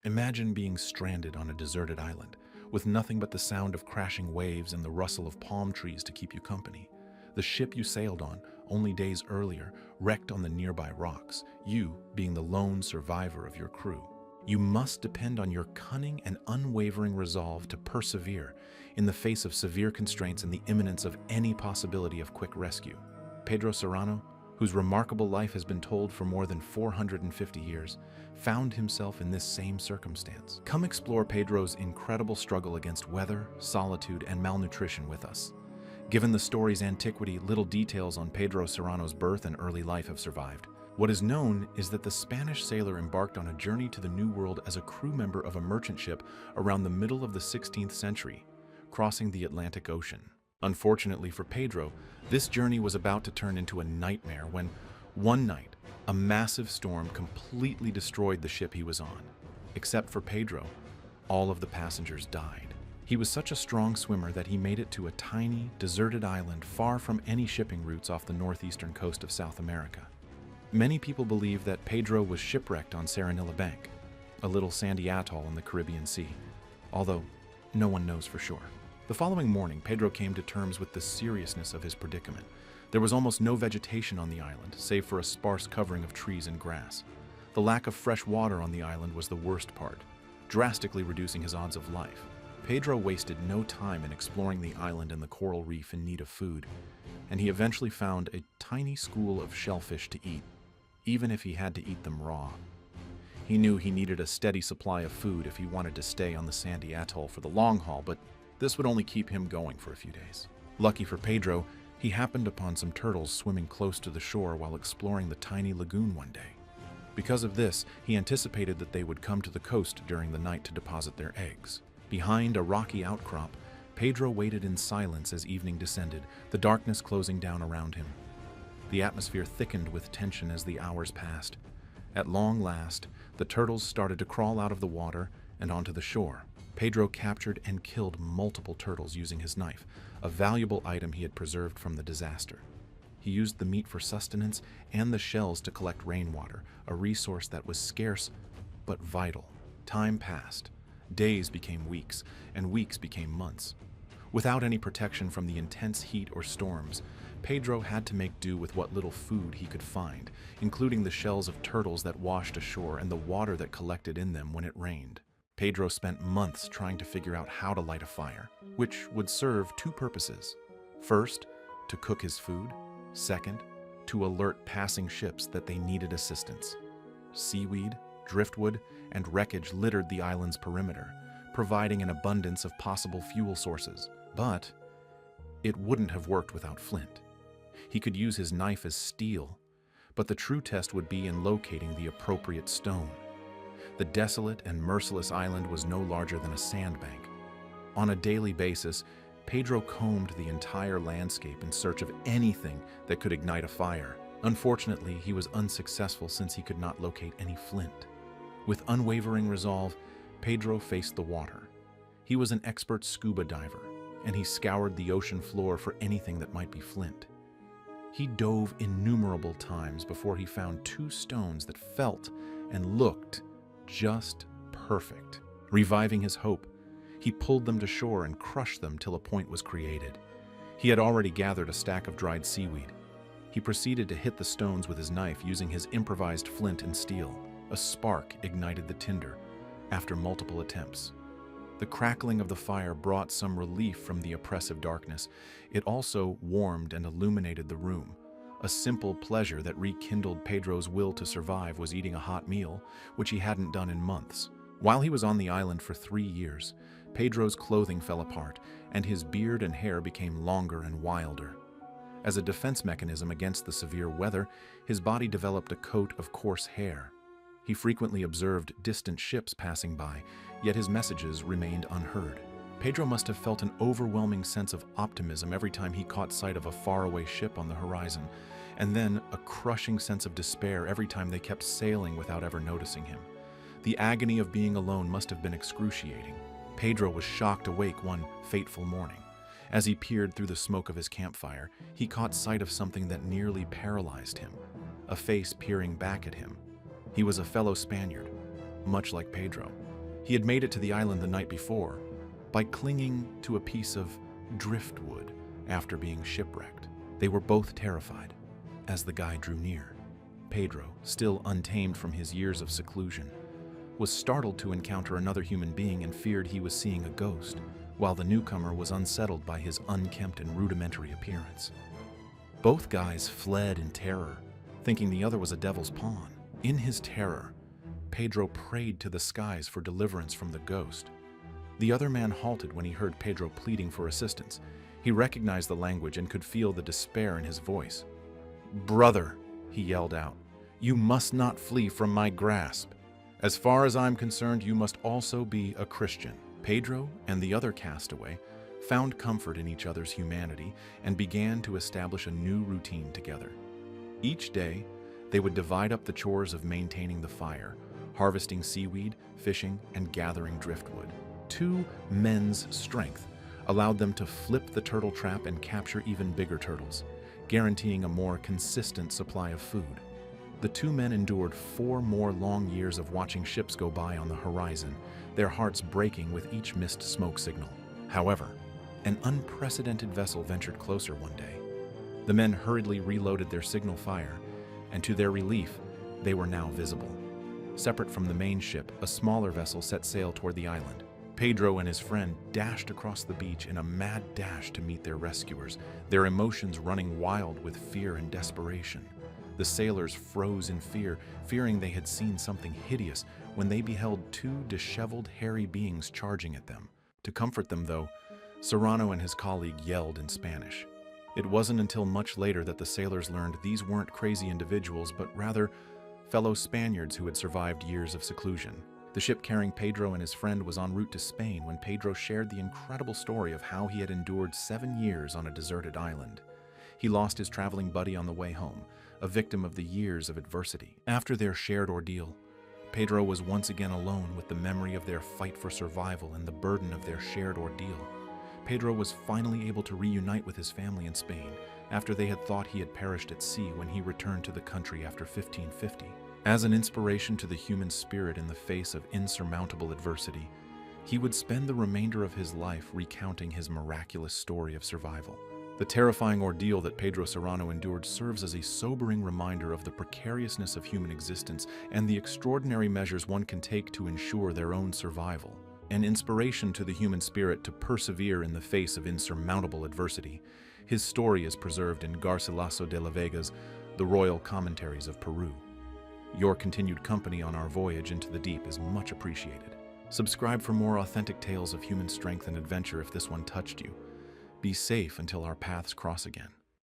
Imagine being stranded on a deserted island, with nothing but the sound of crashing waves and the rustle of palm trees to keep you company. The ship you sailed on, only days earlier, wrecked on the nearby rocks, you being the lone survivor of your crew. You must depend on your cunning and unwavering resolve to persevere in the face of severe constraints and the imminence of any possibility of quick rescue. Pedro Serrano, whose remarkable life has been told for more than 450 years, found himself in this same circumstance. Come explore Pedro's incredible struggle against weather, solitude, and malnutrition with us. Given the story's antiquity, little details on Pedro Serrano's birth and early life have survived. What is known is that the Spanish sailor embarked on a journey to the New World as a crew member of a merchant ship around the middle of the 16th century, crossing the Atlantic Ocean. Unfortunately for Pedro, this journey was about to turn into a nightmare when, one night, a massive storm completely destroyed the ship he was on. Except for Pedro, all of the passengers died. He was such a strong swimmer that he made it to a tiny, deserted island far from any shipping routes off the northeastern coast of South America. Many people believe that Pedro was shipwrecked on Serenilla Bank, a little sandy atoll in the Caribbean Sea, although no one knows for sure. The following morning, Pedro came to terms with the seriousness of his predicament. There was almost no vegetation on the island, save for a sparse covering of trees and grass. The lack of fresh water on the island was the worst part, drastically reducing his odds of life. Pedro wasted no time in exploring the island and the coral reef in need of food, and he eventually found a tiny school of shellfish to eat, even if he had to eat them raw. He knew he needed a steady supply of food if he wanted to stay on the sandy atoll for the long haul, but this would only keep him going for a few days. Lucky for Pedro, he happened upon some turtles swimming close to the shore while exploring the tiny lagoon one day. Because of this, he anticipated that they would come to the coast during the night to deposit their eggs. Behind a rocky outcrop, Pedro waited in silence as evening descended, the darkness closing down around him. The atmosphere thickened with tension as the hours passed. At long last, the turtles started to crawl out of the water and onto the shore. Pedro captured and killed multiple turtles using his knife, a valuable item he had preserved from the disaster. He used the meat for sustenance and the shells to collect rainwater, a resource that was scarce but vital. Time passed. Days became weeks, and weeks became months. Without any protection from the intense heat or storms, Pedro had to make do with what little food he could find, including the shells of turtles that washed ashore and the water that collected in them when it rained. Pedro spent months trying to figure out how to light a fire, which would serve two purposes. First, to cook his food. Second, to alert passing ships that they needed assistance. Seaweed, driftwood, and wreckage littered the island's perimeter, providing an abundance of possible fuel sources. But it wouldn't have worked without flint. He could use his knife as steel, but the true test would be in locating the appropriate stone. The desolate and merciless island was no larger than a sandbank. On a daily basis, Pedro combed the entire landscape in search of anything that could ignite a fire. Unfortunately, he was unsuccessful since he could not locate any flint. With unwavering resolve, Pedro faced the water. He was an expert scuba diver, and he scoured the ocean floor for anything that might be flint. He dove innumerable times before he found two stones that felt and looked just perfect. Reviving his hope, he pulled them to shore and crushed them till a point was created. He had already gathered a stack of dried seaweed. He proceeded to hit the stones with his knife using his improvised flint and steel. A spark ignited the tinder after multiple attempts. The crackling of the fire brought some relief from the oppressive darkness. It also warmed and illuminated the room. A simple pleasure that rekindled Pedro's will to survive was eating a hot meal, which he hadn't done in months. While he was on the island for 3 years, Pedro's clothing fell apart, and his beard and hair became longer and wilder. As a defense mechanism against the severe weather, his body developed a coat of coarse hair. He frequently observed distant ships passing by, yet his messages remained unheard. Pedro must have felt an overwhelming sense of optimism every time he caught sight of a faraway ship on the horizon, and then a crushing sense of despair every time they kept sailing without ever noticing him. The agony of being alone must have been excruciating. Pedro was shocked awake one fateful morning. As he peered through the smoke of his campfire, he caught sight of something that nearly paralyzed him, a face peering back at him. He was a fellow Spaniard, much like Pedro. He had made it to the island the night before by clinging to a piece of driftwood after being shipwrecked. They were both terrified as the guy drew near. Pedro, still untamed from his years of seclusion, was startled to encounter another human being and feared he was seeing a ghost, while the newcomer was unsettled by his unkempt and rudimentary appearance. Both guys fled in terror, thinking the other was a devil's pawn. In his terror, Pedro prayed to the skies for deliverance from the ghost. The other man halted when he heard Pedro pleading for assistance. He recognized the language and could feel the despair in his voice. "Brother," he yelled out, "you must not flee from my grasp. As far as I'm concerned, you must also be a Christian." Pedro and the other castaway found comfort in each other's humanity and began to establish a new routine together. Each day, they would divide up the chores of maintaining the fire, harvesting seaweed, fishing, and gathering driftwood. 2 men's strength allowed them to flip the turtle trap and capture even bigger turtles, guaranteeing a more consistent supply of food. The 2 men endured 4 more long years of watching ships go by on the horizon, their hearts breaking with each missed smoke signal. However, an unprecedented vessel ventured closer one day. The men hurriedly reloaded their signal fire, and to their relief, they were now visible. Separate from the main ship, a smaller vessel set sail toward the island. Pedro and his friend dashed across the beach in a mad dash to meet their rescuers, their emotions running wild with fear and desperation. The sailors froze in fear, fearing they had seen something hideous when they beheld 2 disheveled, hairy beings charging at them. To comfort them, though, Serrano and his colleague yelled in Spanish. It wasn't until much later that the sailors learned these weren't crazy individuals, but rather fellow Spaniards who had survived years of seclusion. The ship carrying Pedro and his friend was en route to Spain when Pedro shared the incredible story of how he had endured 7 years on a deserted island. He lost his traveling buddy on the way home, a victim of the years of adversity. After their shared ordeal, Pedro was once again alone with the memory of their fight for survival and the burden of their shared ordeal. Pedro was finally able to reunite with his family in Spain after they had thought he had perished at sea when he returned to the country after 1550. As an inspiration to the human spirit in the face of insurmountable adversity, he would spend the remainder of his life recounting his miraculous story of survival. The terrifying ordeal that Pedro Serrano endured serves as a sobering reminder of the precariousness of human existence and the extraordinary measures one can take to ensure their own survival. An inspiration to the human spirit to persevere in the face of insurmountable adversity, his story is preserved in Garcilaso de la Vega's The Royal Commentaries of Peru. Your continued company on our voyage into the deep is much appreciated. Subscribe for more authentic tales of human strength and adventure if this one touched you. Be safe until our paths cross again.